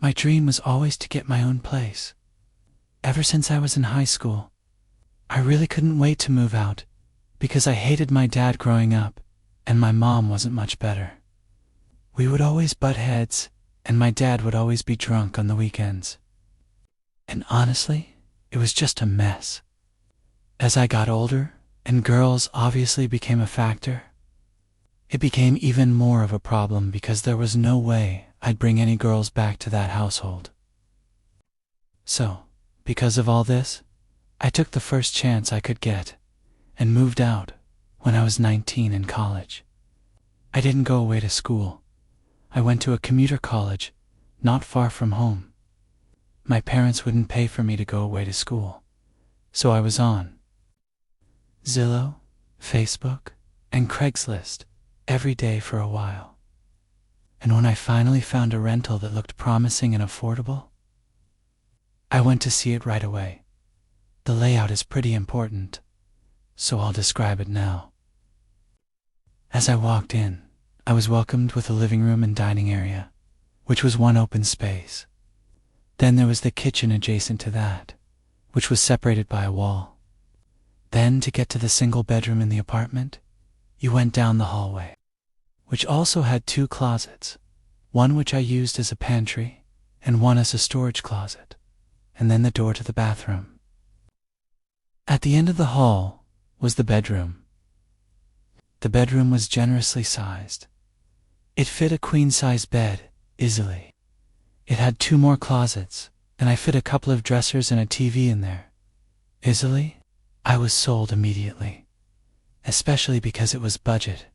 My dream was always to get my own place. Ever since I was in high school, I really couldn't wait to move out because I hated my dad growing up and my mom wasn't much better. We would always butt heads and my dad would always be drunk on the weekends. And honestly, it was just a mess. As I got older and girls obviously became a factor, it became even more of a problem because there was no way I'd bring any girls back to that household. So, because of all this, I took the first chance I could get and moved out when I was 19 in college. I didn't go away to school. I went to a commuter college not far from home. My parents wouldn't pay for me to go away to school, so I was on Zillow, Facebook, and Craigslist every day for a while. And when I finally found a rental that looked promising and affordable, I went to see it right away. The layout is pretty important, so I'll describe it now. As I walked in, I was welcomed with a living room and dining area, which was one open space. Then there was the kitchen adjacent to that, which was separated by a wall. Then, to get to the single bedroom in the apartment, you went down the hallway, which also had 2 closets, one which I used as a pantry and one as a storage closet, and then the door to the bathroom. At the end of the hall was the bedroom. The bedroom was generously sized. It fit a queen-size bed easily. It had 2 more closets, and I fit a couple of dressers and a TV in there. Easily, I was sold immediately, especially because it was budget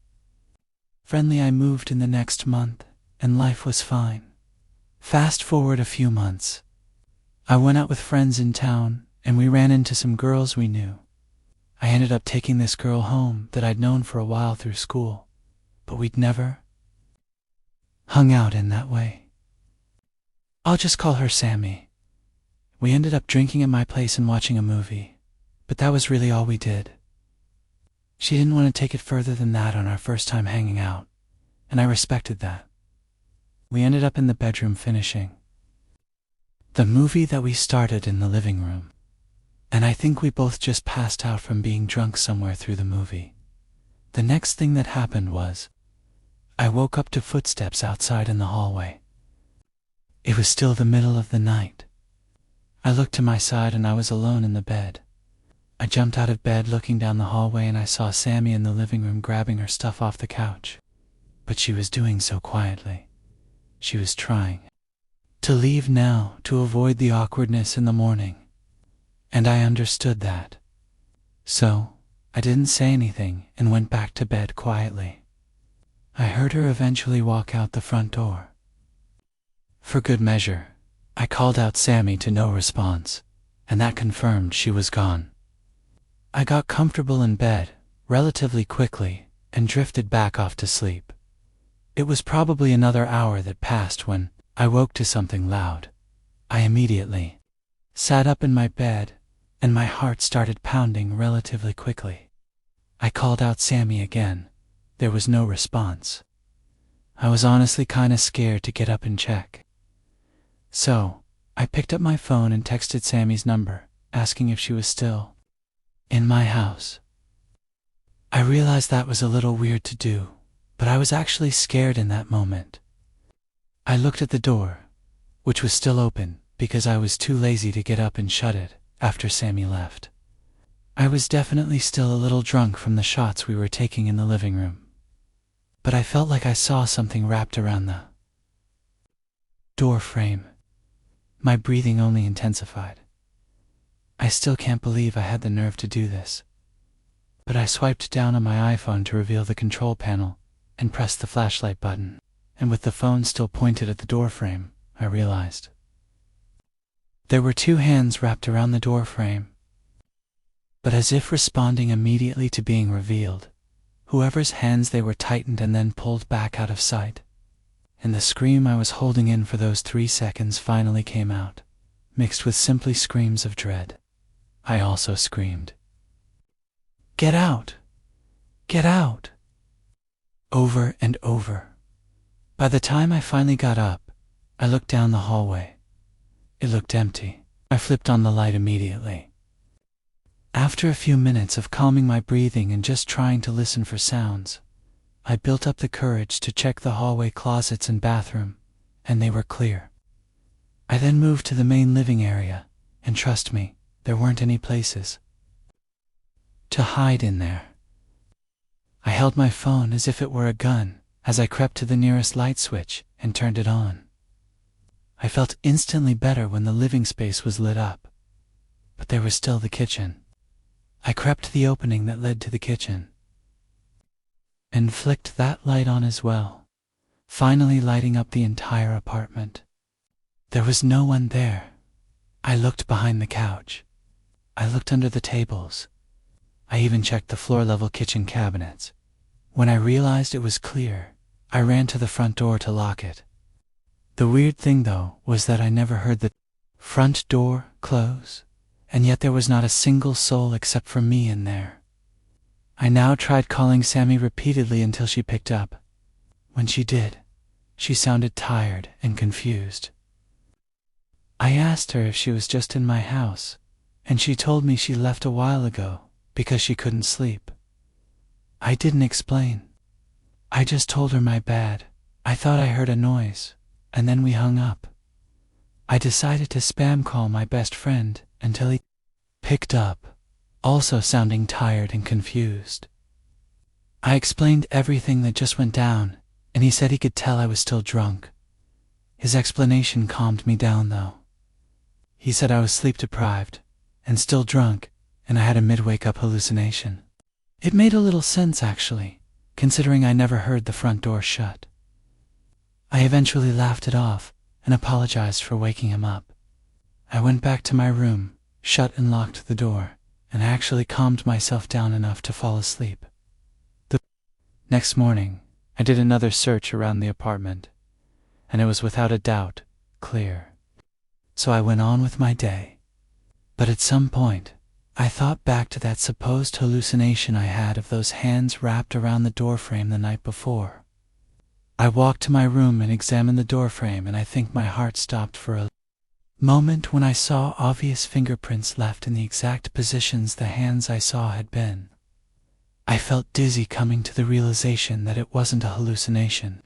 friendly. I moved in the next month, and life was fine. Fast forward a few months. I went out with friends in town, and we ran into some girls we knew. I ended up taking this girl home that I'd known for a while through school, but we'd never hung out in that way. I'll just call her Sammy. We ended up drinking at my place and watching a movie, but that was really all we did. She didn't want to take it further than that on our first time hanging out, and I respected that. We ended up in the bedroom finishing the movie that we started in the living room, and I think we both just passed out from being drunk somewhere through the movie. The next thing that happened was, I woke up to footsteps outside in the hallway. It was still the middle of the night. I looked to my side and I was alone in the bed. I jumped out of bed looking down the hallway and I saw Sammy in the living room grabbing her stuff off the couch. But she was doing so quietly. She was trying to leave now to avoid the awkwardness in the morning. And I understood that. So, I didn't say anything and went back to bed quietly. I heard her eventually walk out the front door. For good measure, I called out Sammy to no response, and that confirmed she was gone. I got comfortable in bed relatively quickly and drifted back off to sleep. It was probably another hour that passed when I woke to something loud. I immediately sat up in my bed and my heart started pounding relatively quickly. I called out Sammy again. There was no response. I was honestly kinda scared to get up and check. So, I picked up my phone and texted Sammy's number, asking if she was still in my house. I realized that was a little weird to do, but I was actually scared in that moment. I looked at the door, which was still open because I was too lazy to get up and shut it after Sammy left. I was definitely still a little drunk from the shots we were taking in the living room, but I felt like I saw something wrapped around the door frame. My breathing only intensified. I still can't believe I had the nerve to do this. But I swiped down on my iPhone to reveal the control panel and pressed the flashlight button, and with the phone still pointed at the door frame, I realized there were 2 hands wrapped around the door frame. But as if responding immediately to being revealed, whoever's hands they were tightened and then pulled back out of sight, and the scream I was holding in for those 3 seconds finally came out, mixed with simply screams of dread. I also screamed, "Get out! Get out!" over and over. By the time I finally got up, I looked down the hallway. It looked empty. I flipped on the light immediately. After a few minutes of calming my breathing and just trying to listen for sounds, I built up the courage to check the hallway closets and bathroom, and they were clear. I then moved to the main living area, and trust me, there weren't any places to hide in there. I held my phone as if it were a gun as I crept to the nearest light switch and turned it on. I felt instantly better when the living space was lit up, but there was still the kitchen. I crept to the opening that led to the kitchen and flicked that light on as well, finally lighting up the entire apartment. There was no one there. I looked behind the couch. I looked under the tables. I even checked the floor-level kitchen cabinets. When I realized it was clear, I ran to the front door to lock it. The weird thing, though, was that I never heard the front door close, and yet there was not a single soul except for me in there. I now tried calling Sammy repeatedly until she picked up. When she did, she sounded tired and confused. I asked her if she was just in my house, and she told me she left a while ago because she couldn't sleep. I didn't explain. I just told her my bad. I thought I heard a noise, and then we hung up. I decided to spam call my best friend until he picked up, also sounding tired and confused. I explained everything that just went down, and he said he could tell I was still drunk. His explanation calmed me down, though. He said I was sleep-deprived and still drunk, and I had a mid-wake-up hallucination. It made a little sense, actually, considering I never heard the front door shut. I eventually laughed it off and apologized for waking him up. I went back to my room, shut and locked the door, and actually calmed myself down enough to fall asleep. The next morning, I did another search around the apartment, and it was without a doubt clear. So I went on with my day. But at some point, I thought back to that supposed hallucination I had of those hands wrapped around the doorframe the night before. I walked to my room and examined the doorframe, and I think my heart stopped for a moment when I saw obvious fingerprints left in the exact positions the hands I saw had been. I felt dizzy coming to the realization that it wasn't a hallucination.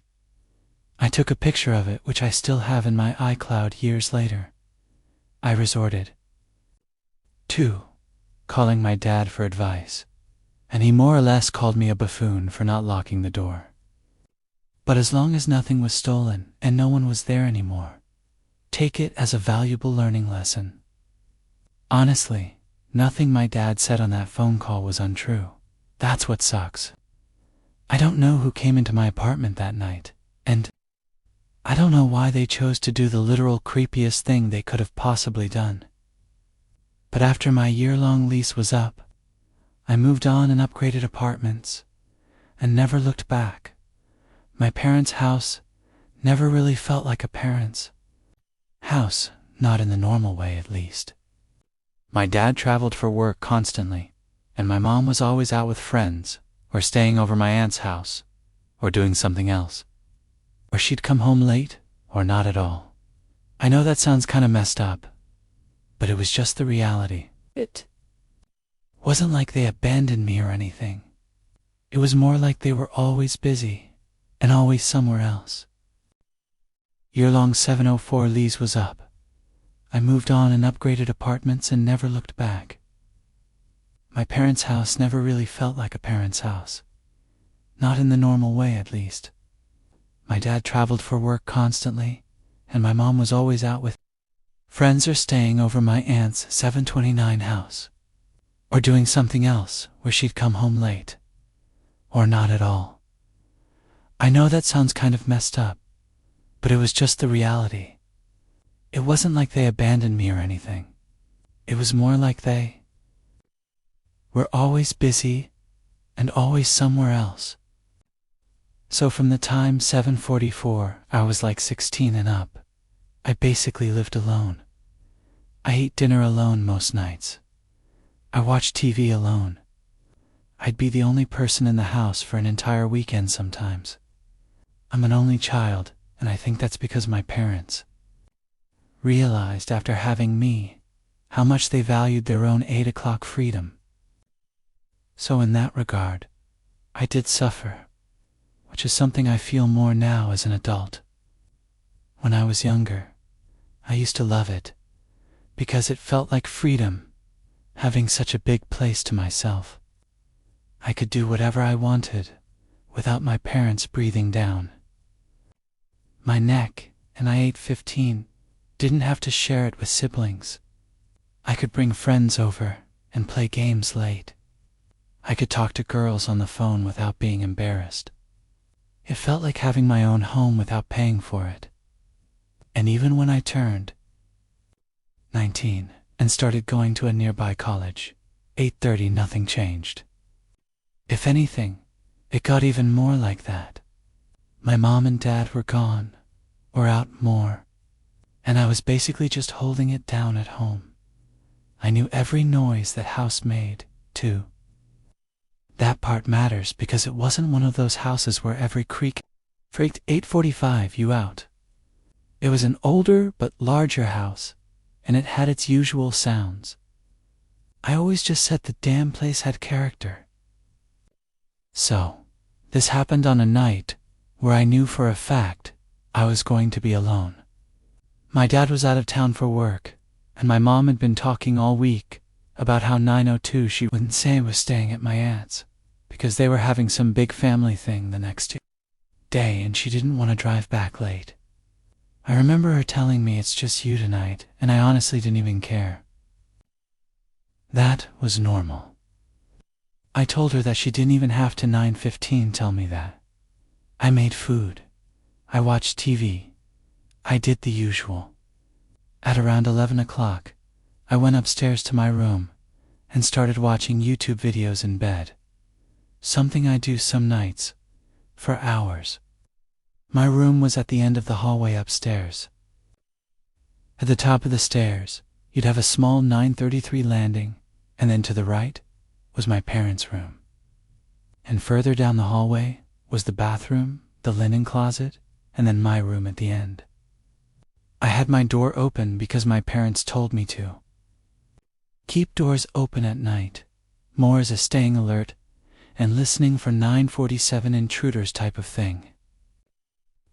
I took a picture of it, which I still have in my iCloud years later. I resorted to calling my dad for advice, and he more or less called me a buffoon for not locking the door. But as long as nothing was stolen and no one was there anymore, take it as a valuable learning lesson. Honestly, nothing my dad said on that phone call was untrue. That's what sucks. I don't know who came into my apartment that night, and I don't know why they chose to do the literal creepiest thing they could have possibly done. But after my year-long lease was up, I moved on and upgraded apartments, and never looked back. My parents' house never really felt like a parent's house, not in the normal way at least. My dad traveled for work constantly, and my mom was always out with friends, or staying over my aunt's house, or doing something else. Or she'd come home late, or not at all. I know that sounds kind of messed up, but it was just the reality. It wasn't like they abandoned me or anything. It was more like they were always busy, and always somewhere else. Year-long 704 lease was up. I moved on and upgraded apartments and never looked back. My parents' house never really felt like a parent's house. Not in the normal way, at least. My dad traveled for work constantly, and my mom was always out with friends or staying over my aunt's 729 house, or doing something else where she'd come home late, or not at all. I know that sounds kind of messed up, but it was just the reality. It wasn't like they abandoned me or anything. It was more like they were always busy and always somewhere else. So from the time 744 I was like 16 and up, I basically lived alone. I ate dinner alone most nights. I watched TV alone. I'd be the only person in the house for an entire weekend sometimes. I'm an only child, and I think that's because my parents realized after having me how much they valued their own 8 o'clock freedom. So in that regard, I did suffer, which is something I feel more now as an adult. When I was younger, I used to love it, because it felt like freedom, having such a big place to myself. I could do whatever I wanted, without my parents breathing down my neck, and I ate 15, didn't have to share it with siblings. I could bring friends over and play games late. I could talk to girls on the phone without being embarrassed. It felt like having my own home without paying for it. And even when I turned 19 and started going to a nearby college, 8:30, nothing changed. If anything, it got even more like that. My mom and dad were gone, or out more, and I was basically just holding it down at home. I knew every noise that house made, too. That part matters because it wasn't one of those houses where every creak freaked 8:45 you out. It was an older but larger house, and it had its usual sounds. I always just said the damn place had character. So, this happened on a night where I knew for a fact I was going to be alone. My dad was out of town for work, and my mom had been talking all week about how 9:02 she wouldn't say was staying at my aunt's, because they were having some big family thing the next day and she didn't want to drive back late. I remember her telling me it's just you tonight, and I honestly didn't even care. That was normal. I told her that she didn't even have to 9:15 tell me that. I made food. I watched TV. I did the usual. At around 11 o'clock, I went upstairs to my room and started watching YouTube videos in bed. Something I do some nights, for hours. My room was at the end of the hallway upstairs. At the top of the stairs, you'd have a small 933 landing, and then to the right was my parents' room. And further down the hallway was the bathroom, the linen closet, and then my room at the end. I had my door open because my parents told me to. Keep doors open at night, more as a staying alert and listening for 947 intruders type of thing.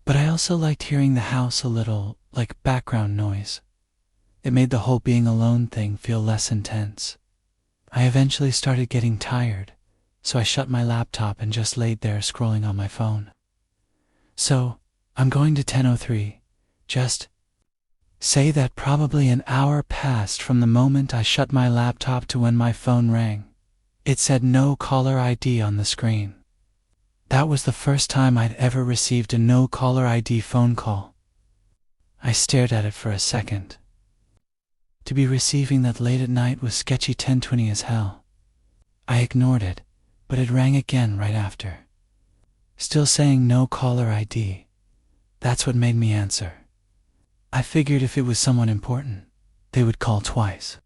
But I also liked hearing the house a little like background noise. It made the whole being alone thing feel less intense. I eventually started getting tired, so I shut my laptop and just laid there scrolling on my phone. So, I'm going to 10:03. Just say that probably an hour passed from the moment I shut my laptop to when my phone rang. It said no caller ID on the screen. That was the first time I'd ever received a no caller ID phone call. I stared at it for a second. To be receiving that late at night was sketchy 10:20 as hell. I ignored it, but it rang again right after. Still saying no caller ID. That's what made me answer. I figured if it was someone important, they would call twice.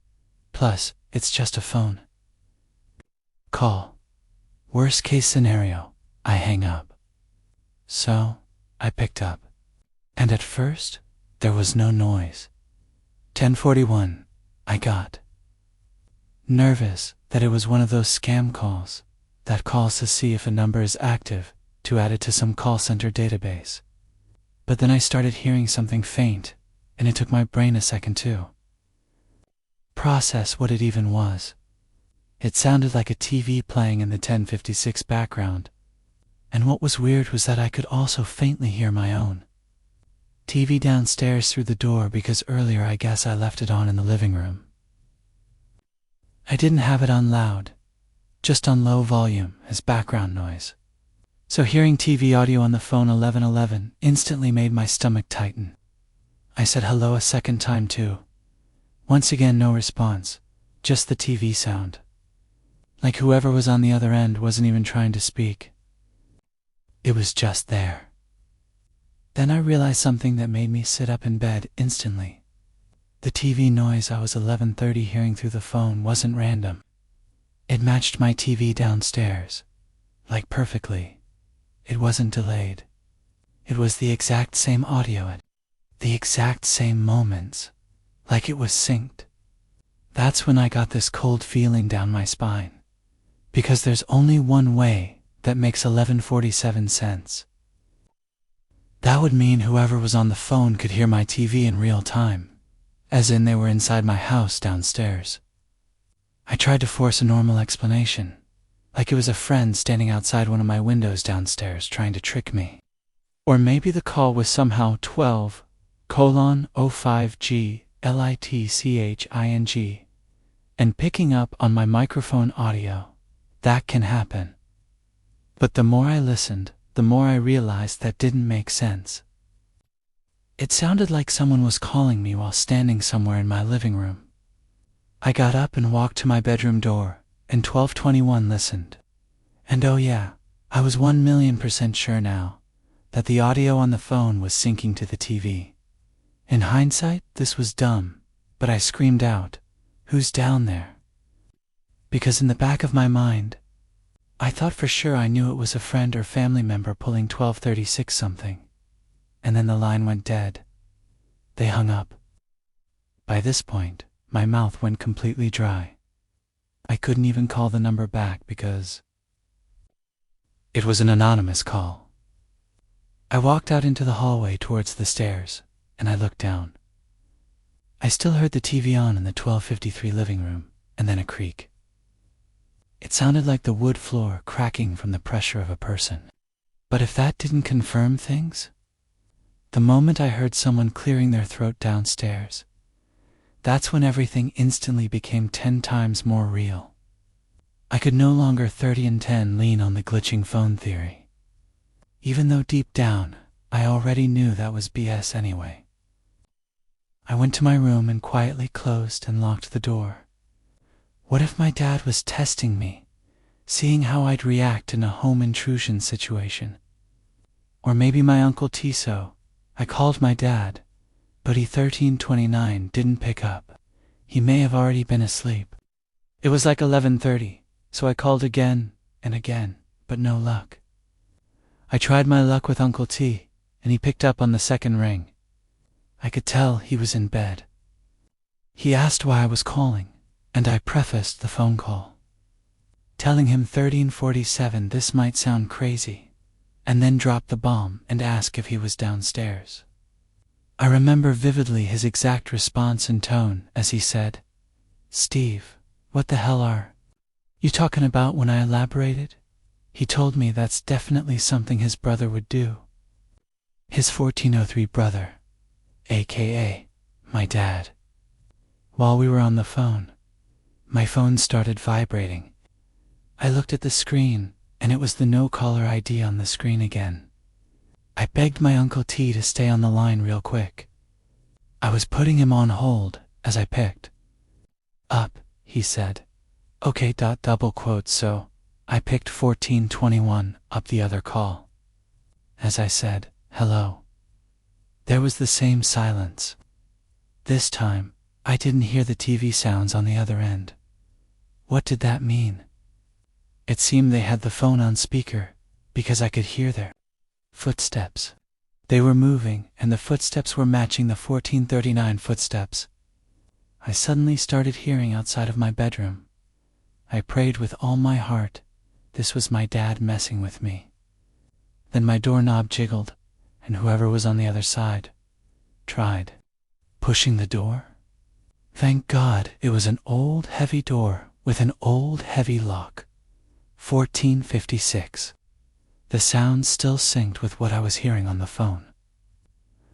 Plus, it's just a phone call. Worst case scenario, I hang up. So, I picked up. And at first, there was no noise. 10:41, I got nervous that it was one of those scam calls that calls to see if a number is active to add it to some call center database. But then I started hearing something faint, and it took my brain a second to process what it even was. It sounded like a TV playing in the 1056 background, and what was weird was that I could also faintly hear my own TV downstairs through the door because earlier I guess I left it on in the living room. I didn't have it on loud, just on low volume as background noise. So hearing TV audio on the phone 1111 instantly made my stomach tighten. I said hello a second time too. Once again no response, just the TV sound. Like whoever was on the other end wasn't even trying to speak. It was just there. Then I realized something that made me sit up in bed instantly. The TV noise I was 11:30 hearing through the phone wasn't random. It matched my TV downstairs, like perfectly. It wasn't delayed. It was the exact same audio at the exact same moments, like it was synced. That's when I got this cold feeling down my spine. Because there's only one way that makes 11:47 sense. That would mean whoever was on the phone could hear my TV in real time, as in they were inside my house downstairs. I tried to force a normal explanation, like it was a friend standing outside one of my windows downstairs trying to trick me. Or maybe the call was somehow 12:05G/LITCHING and picking up on my microphone audio. That can happen. But the more I listened, the more I realized that didn't make sense. It sounded like someone was calling me while standing somewhere in my living room. I got up and walked to my bedroom door, and 12:21 listened. And oh yeah, I was 1,000,000% sure now that the audio on the phone was syncing to the TV. In hindsight, this was dumb, but I screamed out, "Who's down there?" Because in the back of my mind, I thought for sure I knew it was a friend or family member pulling 1236 something. And then the line went dead. They hung up. By this point, my mouth went completely dry. I couldn't even call the number back because it was an anonymous call. I walked out into the hallway towards the stairs, and I looked down. I still heard the TV on in the 1253 living room, and then a creak. It sounded like the wood floor cracking from the pressure of a person. But if that didn't confirm things, the moment I heard someone clearing their throat downstairs, that's when everything instantly became 10 times more real. I could no longer 30 and 10 lean on the glitching phone theory, even though deep down I already knew that was BS anyway. I went to my room and quietly closed and locked the door. What if my dad was testing me, seeing how I'd react in a home intrusion situation? Or maybe my Uncle Tiso. I called my dad, but he 1329 didn't pick up. He may have already been asleep. It was like 11:30, so I called again and again, but no luck. I tried my luck with Uncle T, and he picked up on the second ring. I could tell he was in bed. He asked why I was calling, and I prefaced the phone call, telling him 1347 this might sound crazy, and then dropped the bomb and asked if he was downstairs. I remember vividly his exact response and tone as he said, "Steve, what the hell are you talking about?" When I elaborated, he told me that's definitely something his brother would do. His 1403 brother, aka my dad. While we were on the phone, my phone started vibrating. I looked at the screen, and it was the no-caller ID on the screen again. I begged my Uncle T to stay on the line real quick. I was putting him on hold as I picked up, he said. Okay, double quotes, so I picked 1421 up the other call. As I said, "Hello," there was the same silence. This time, I didn't hear the TV sounds on the other end. What did that mean? It seemed they had the phone on speaker, because I could hear their footsteps. They were moving, and the footsteps were matching the 1439 footsteps. I suddenly started hearing outside of my bedroom. I prayed with all my heart. This was my dad messing with me. Then my doorknob jiggled, and whoever was on the other side tried pushing the door. Thank God it was an old, heavy door with an old, heavy lock. 1456. The sound still synced with what I was hearing on the phone.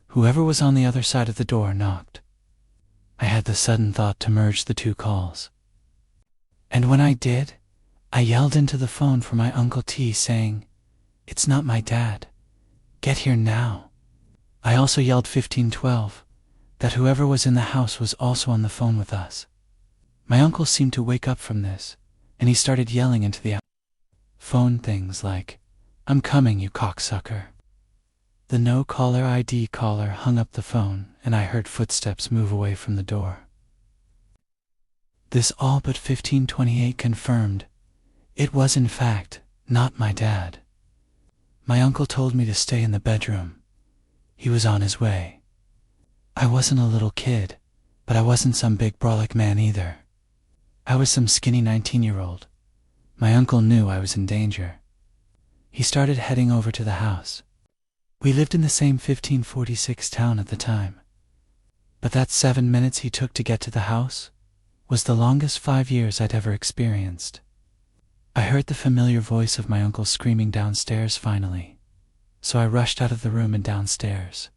Whoever was on the other side of the door knocked. I had the sudden thought to merge the two calls. And when I did, I yelled into the phone for my Uncle T saying, "It's not my dad. Get here now." I also yelled 1512, that whoever was in the house was also on the phone with us. My uncle seemed to wake up from this, and he started yelling into the phone things like, "I'm coming, you cocksucker." The no-caller ID caller hung up the phone, and I heard footsteps move away from the door. This all but 1528 confirmed it was in fact not my dad. My uncle told me to stay in the bedroom He was on his way. I wasn't a little kid, but I wasn't some big brolic man either. I was some skinny 19-year-old. My uncle knew I was in danger. He started heading over to the house. We lived in the same 1546 town at the time. But that 7 minutes he took to get to the house was the longest 5 years I'd ever experienced. I heard the familiar voice of my uncle screaming downstairs finally, so I rushed out of the room and downstairs.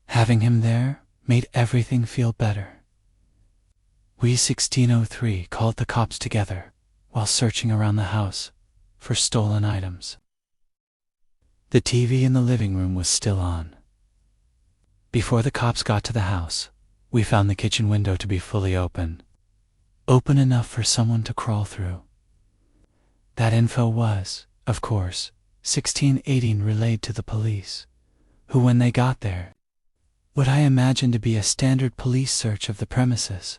Having him there made everything feel better. We 1603 called the cops together while searching around the house for stolen items. The TV in the living room was still on. Before the cops got to the house, we found the kitchen window to be fully open enough for someone to crawl through. That info was, of course, 1618 relayed to the police, who, when they got there, what I imagined to be a standard police search of the premises,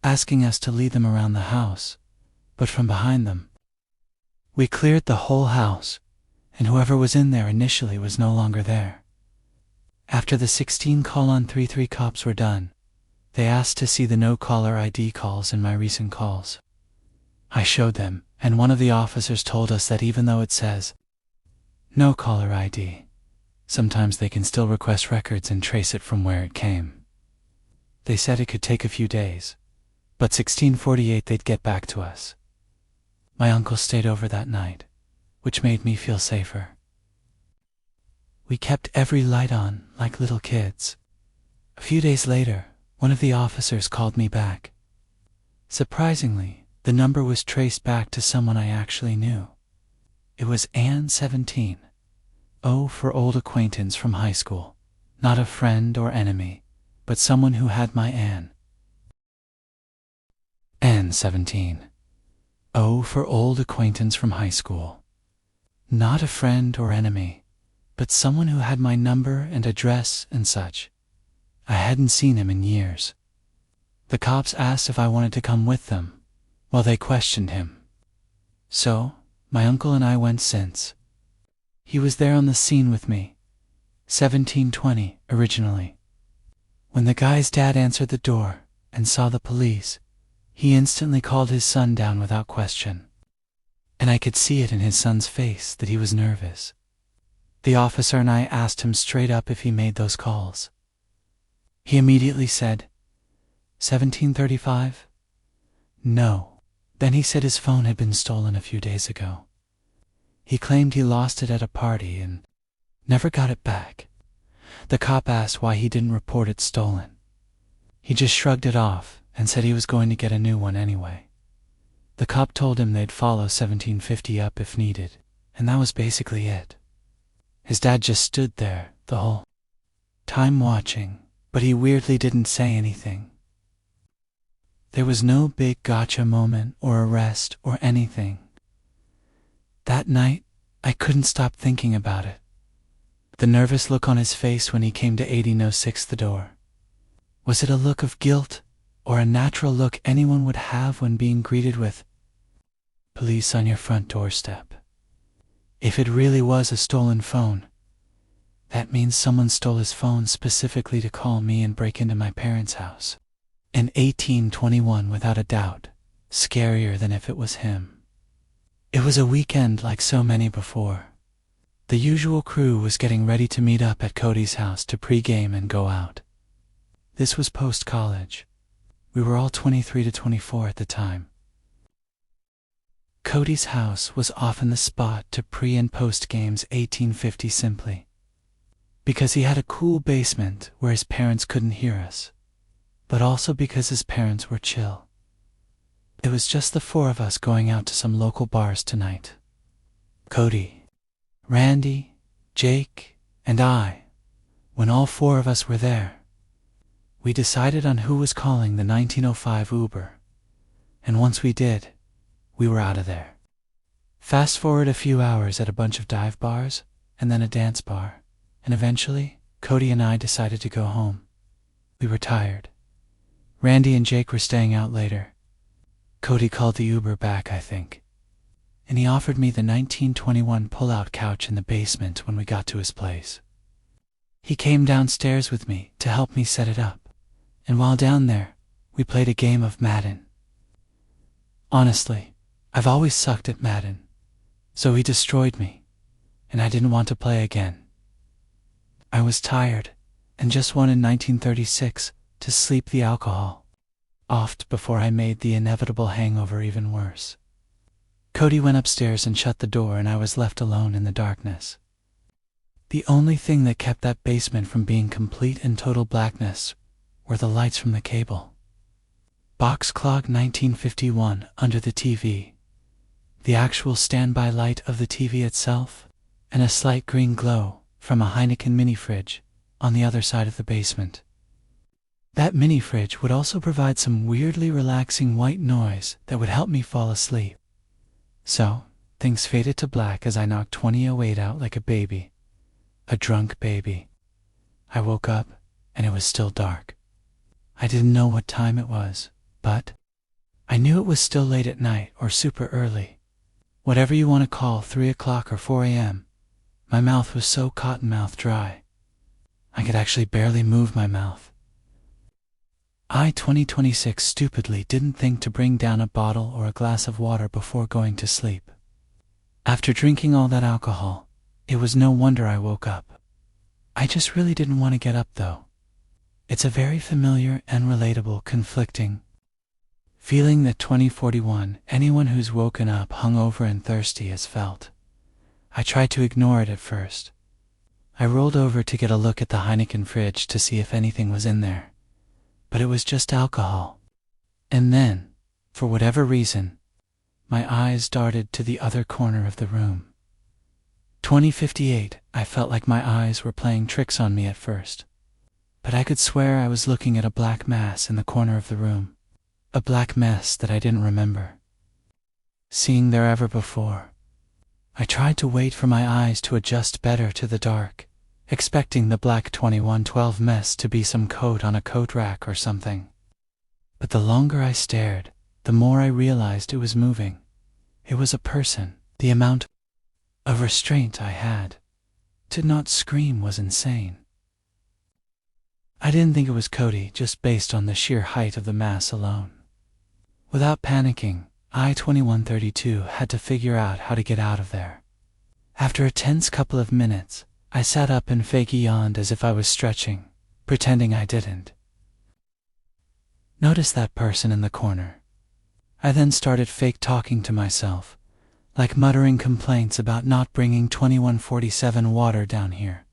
asking us to lead them around the house, but from behind them. We cleared the whole house, and whoever was in there initially was no longer there. After the 16:33 cops were done, they asked to see the no-caller ID calls in my recent calls. I showed them, and one of the officers told us that even though it says no caller ID, sometimes they can still request records and trace it from where it came. They said it could take a few days, but 1648 they'd get back to us. My uncle stayed over that night, which made me feel safer. We kept every light on like little kids. A few days later, one of the officers called me back. Surprisingly, the number was traced back to someone I actually knew. It was Ann 17. O for old acquaintance from high school. Not a friend or enemy, but someone who had my Ann. Ann 17. O for old acquaintance from high school. Not a friend or enemy, but someone who had my number and address and such. I hadn't seen him in years. The cops asked if I wanted to come with them, while they questioned him. So, my uncle and I went since. He was there on the scene with me, 1720 originally. When the guy's dad answered the door and saw the police, he instantly called his son down without question. And I could see it in his son's face that he was nervous. The officer and I asked him straight up if he made those calls. He immediately said, 1735? No. Then he said his phone had been stolen a few days ago. He claimed he lost it at a party and never got it back. The cop asked why he didn't report it stolen. He just shrugged it off and said he was going to get a new one anyway. The cop told him they'd follow 1750 up if needed, and that was basically it. His dad just stood there the whole time watching, but he weirdly didn't say anything. There was no big gotcha moment or arrest or anything. That night, I couldn't stop thinking about it. The nervous look on his face when he came to 1806 the door. Was it a look of guilt or a natural look anyone would have when being greeted with police on your front doorstep? If it really was a stolen phone, that means someone stole his phone specifically to call me and break into my parents' house. In 1821, without a doubt, scarier than if it was him. It was a weekend like so many before. The usual crew was getting ready to meet up at Cody's house to pre-game and go out. This was post-college. We were all 23 to 24 at the time. Cody's house was often the spot to pre- and post-games 1850 simply. Because he had a cool basement where his parents couldn't hear us, but also because his parents were chill. It was just the four of us going out to some local bars tonight. Cody, Randy, Jake, and I. When all four of us were there, we decided on who was calling the 1905 Uber. And once we did, we were out of there. Fast forward a few hours at a bunch of dive bars, and then a dance bar, and eventually, Cody and I decided to go home. We were tired. Randy and Jake were staying out later. Cody called the Uber back, I think, and he offered me the 1921 pull-out couch in the basement when we got to his place. He came downstairs with me to help me set it up, and while down there, we played a game of Madden. Honestly, I've always sucked at Madden, so he destroyed me, and I didn't want to play again. I was tired, and just wanted 1936 to sleep the alcohol off before I made the inevitable hangover even worse. Cody went upstairs and shut the door, and I was left alone in the darkness. The only thing that kept that basement from being complete and total blackness were the lights from the cable. Box clock 1951 under the TV, the actual standby light of the TV itself, and a slight green glow from a Heineken mini fridge on the other side of the basement. That mini fridge would also provide some weirdly relaxing white noise that would help me fall asleep. So, things faded to black as I knocked 2008 out like a baby. A drunk baby. I woke up, and it was still dark. I didn't know what time it was, but I knew it was still late at night or super early. Whatever you want to call 3 o'clock or 4 a.m., my mouth was so cottonmouth dry. I could actually barely move my mouth. I 2026 stupidly didn't think to bring down a bottle or a glass of water before going to sleep. After drinking all that alcohol, it was no wonder I woke up. I just really didn't want to get up though. It's a very familiar and relatable conflicting feeling that 2041 anyone who's woken up hungover and thirsty has felt. I tried to ignore it at first. I rolled over to get a look at the Heineken fridge to see if anything was in there. But it was just alcohol. And then, for whatever reason, my eyes darted to the other corner of the room. 2058, I felt like my eyes were playing tricks on me at first. But I could swear I was looking at a black mass in the corner of the room. A black mess that I didn't remember seeing there ever before. I tried to wait for my eyes to adjust better to the dark, expecting the black 2112 mess to be some coat on a coat rack or something. But the longer I stared, the more I realized it was moving. It was a person. The amount of restraint I had to not scream was insane. I didn't think it was Cody just based on the sheer height of the mass alone. Without panicking, I 2132 had to figure out how to get out of there. After a tense couple of minutes, I sat up and fake yawned as if I was stretching, pretending I didn't. Notice that person in the corner. I then started fake talking to myself, like muttering complaints about not bringing 2147 water down here.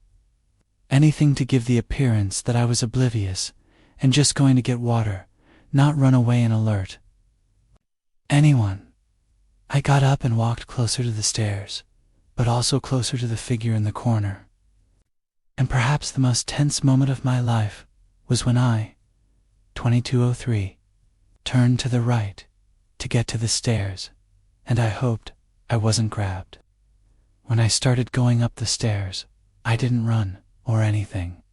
Anything to give the appearance that I was oblivious and just going to get water, not run away and alert anyone. I got up and walked closer to the stairs, but also closer to the figure in the corner. And perhaps the most tense moment of my life was when I, 2203, turned to the right to get to the stairs, and I hoped I wasn't grabbed. When I started going up the stairs, I didn't run or anything.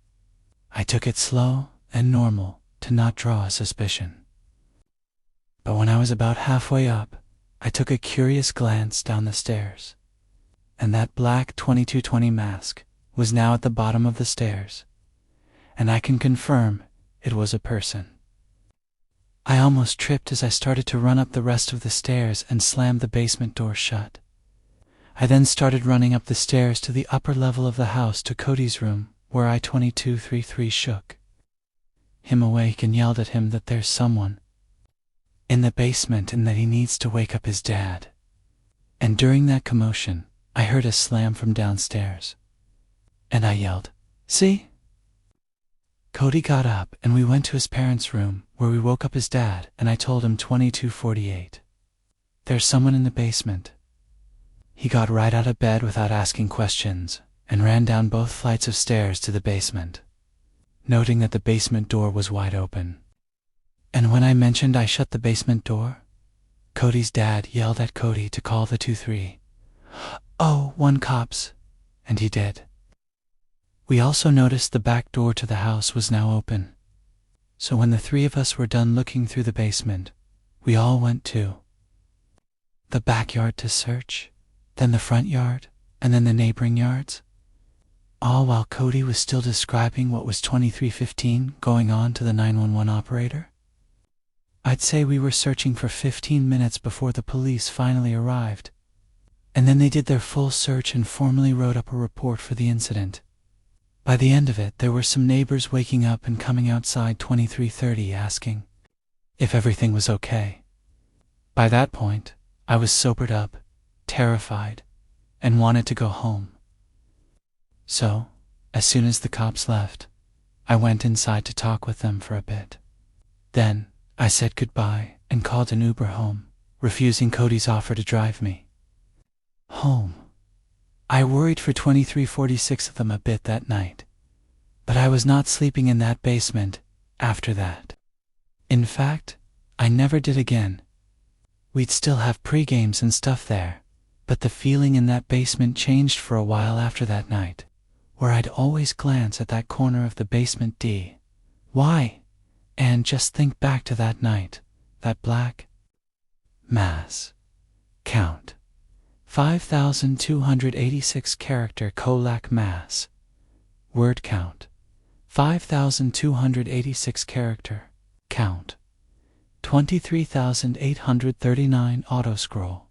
I took it slow and normal to not draw a suspicion. But when I was about halfway up, I took a curious glance down the stairs, and that black 2220 mask was now at the bottom of the stairs, and I can confirm it was a person. I almost tripped as I started to run up the rest of the stairs and slammed the basement door shut. I then started running up the stairs to the upper level of the house to Cody's room, where I 2233 shook him awake and yelled at him that there's someone in the basement and that he needs to wake up his dad. And during that commotion, I heard a slam from downstairs, and I yelled, "See?" Cody got up and we went to his parents' room where we woke up his dad, and I told him 2248. There's someone in the basement. He got right out of bed without asking questions and ran down both flights of stairs to the basement, noting that the basement door was wide open. And when I mentioned I shut the basement door, Cody's dad yelled at Cody to call the 2-3. "Oh, one cops," and he did. We also noticed the back door to the house was now open. So when the three of us were done looking through the basement, we all went to the backyard to search, then the front yard, and then the neighboring yards. all while Cody was still describing what was 2315 going on to the 911 operator. I'd say we were searching for 15 minutes before the police finally arrived, and then they did their full search and formally wrote up a report for the incident. By the end of it, there were some neighbors waking up and coming outside 2330 asking if everything was okay. By that point, I was sobered up, terrified, and wanted to go home. So, as soon as the cops left, I went inside to talk with them for a bit. Then, I said goodbye and called an Uber home, refusing Cody's offer to drive me home. I worried for 2346 of them a bit that night, but I was not sleeping in that basement after that. In fact, I never did again. We'd still have pre-games and stuff there, but the feeling in that basement changed for a while after that night, where I'd always glance at that corner of the basement D. Why? And just think back to that night, that black mass. Count. 5,286 character Colac mass. Word count. 5,286 character. Count. 23,839 auto scroll.